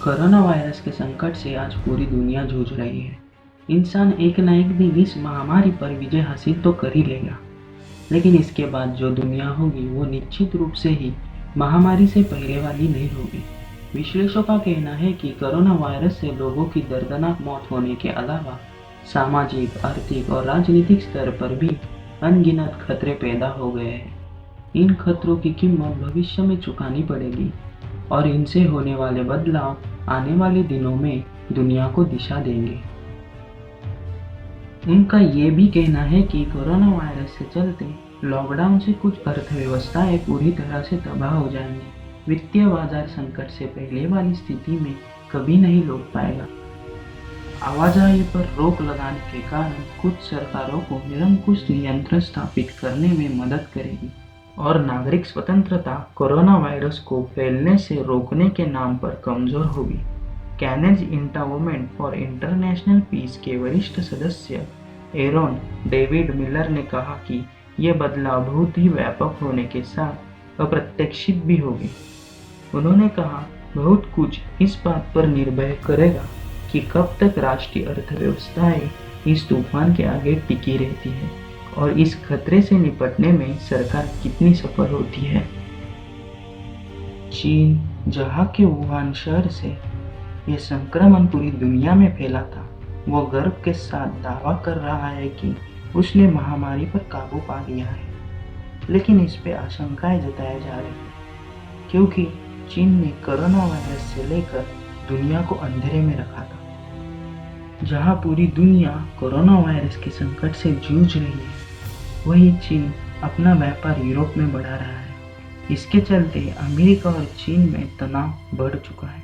Corona virus के संकट से आज पूरी दुनिया जूझ रही है। इंसान एक न एक दिन इस महामारी पर विजय हासिल तो कर ही लेगा, लेकिन इसके बाद जो दुनिया होगी वो निश्चित रूप से ही महामारी से पहले वाली नहीं होगी। विश्लेषकों का कहना है कि कोरोना वायरस से लोगों की दर्दनाक मौत होने के अलावा सामाजिक, आर्थिक और राजनीतिक स्तर पर भी अनगिनत खतरे पैदा हो गए हैं। इन खतरों की कीमत भविष्य में चुकानी पड़ेगी और इनसे होने वाले बदलाव आने वाले दिनों में दुनिया को दिशा देंगे। उनका ये भी कहना है कि कोरोना वायरस से चलते लॉकडाउन से कुछ अर्थव्यवस्थाएं पूरी तरह से तबाह हो जाएंगी। वित्तीय बाजार संकट से पहले वाली स्थिति में कभी नहीं लौट पाएगा। आवाजाही पर रोक लगाने के कारण कुछ सरकारों को निरंकुश नियंत्रण स्थापित करने में मदद करेगी और नागरिक स्वतंत्रता कोरोना वायरस को फैलने से रोकने के नाम पर कमजोर होगी। कैनेज इंटावमेंट फॉर इंटरनेशनल पीस के वरिष्ठ सदस्य एरोन डेविड मिलर ने कहा कि ये बदलाव बहुत ही व्यापक होने के साथ अप्रत्याशित भी होगी। उन्होंने कहा, बहुत कुछ इस बात पर निर्भर करेगा कि कब तक राष्ट्रीय अर्थव्यवस्थाएं इस तूफान के आगे टिकी रहती है और इस खतरे से निपटने में सरकार कितनी सफल होती है। चीन, जहां के वुहान शहर से यह संक्रमण पूरी दुनिया में फैला था, वो गर्व के साथ दावा कर रहा है कि उसने महामारी पर काबू पा लिया है। लेकिन इस पे आशंकाएं जताई जा रही है क्योंकि चीन ने कोरोना वायरस से लेकर दुनिया को अंधेरे में रखा था। जहां पूरी दुनिया कोरोना वायरस के संकट से जूझ रही है, वहीं चीन अपना व्यापार यूरोप में बढ़ा रहा है। इसके चलते अमेरिका और चीन में तनाव बढ़ चुका है।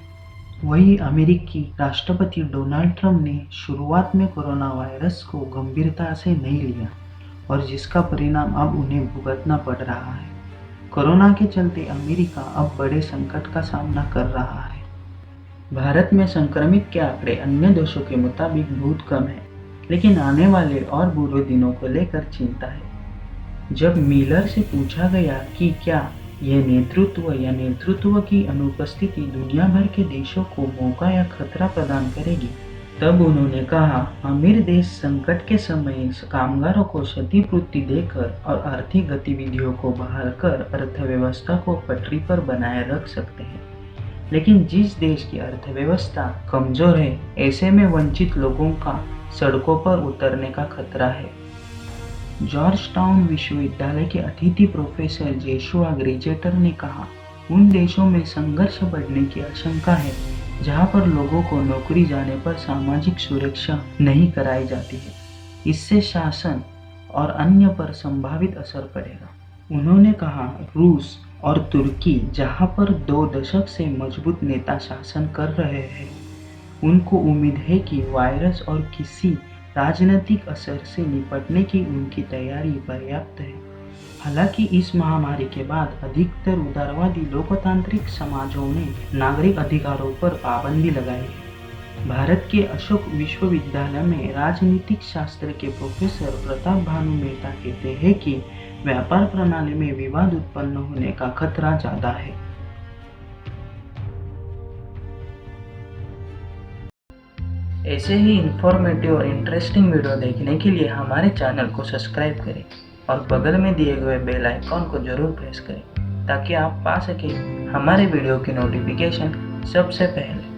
वहीं अमेरिकी राष्ट्रपति डोनाल्ड ट्रंप ने शुरुआत में कोरोना वायरस को गंभीरता से नहीं लिया और जिसका परिणाम अब उन्हें भुगतना पड़ रहा है। कोरोना के चलते अमेरिका अब बड़े संकट का सामना कर रहा है। भारत में संक्रमित के आंकड़े अन्य देशों के मुताबिक बहुत कम है, लेकिन आने वाले और बुरे दिनों को लेकर चिंता है। जब मिलर से पूछा गया कि क्या यह नेतृत्व की अनुपस्थिति दुनिया भर के देशों को मौका या खतरा प्रदान करेगी, तब उन्होंने कहा, अमीर देश संकट के समय कामगारों को क्षतिपूर्ति देकर और आर्थिक गतिविधियों को बहाल कर अर्थव्यवस्था को पटरी पर बनाए रख सकते हैं। लेकिन जिस देश की अर्थव्यवस्था कमजोर है, ऐसे में वंचित लोगों का सड़कों पर उतरने का खतरा है। जॉर्ज टाउन विश्वविद्यालय के अतिथि प्रोफेसर जेशुआ ग्रेजेटर ने कहा, उन देशों में संघर्ष बढ़ने की आशंका है जहां पर लोगों को नौकरी जाने पर सामाजिक सुरक्षा नहीं कराई जाती है। इससे शासन और अन्य पर संभावित असर पड़ेगा। उन्होंने कहा, रूस और तुर्की, जहां पर 2 दशक से मजबूत नेता शासन कर रहे हैं, उनको उम्मीद है कि वायरस और किसी राजनीतिक असर से निपटने की उनकी तैयारी पर्याप्त है। हालांकि इस महामारी के बाद अधिकतर उदारवादी लोकतांत्रिक समाजों ने नागरिक अधिकारों पर पाबंदी लगाई है। भारत के अशोक विश्वविद्यालय में राजनीतिक शास्त्र के प्रोफेसर प्रताप भानु मेहता कहते हैं कि व्यापार प्रणाली में विवाद उत्पन्न होने का खतरा ज्यादा है। ऐसे ही इंफॉर्मेटिव और इंटरेस्टिंग वीडियो देखने के लिए हमारे चैनल को सब्सक्राइब करें और बगल में दिए गए बेल आइकॉन को जरूर प्रेस करें ताकि आप पा सकें हमारे वीडियो की नोटिफिकेशन सबसे पहले।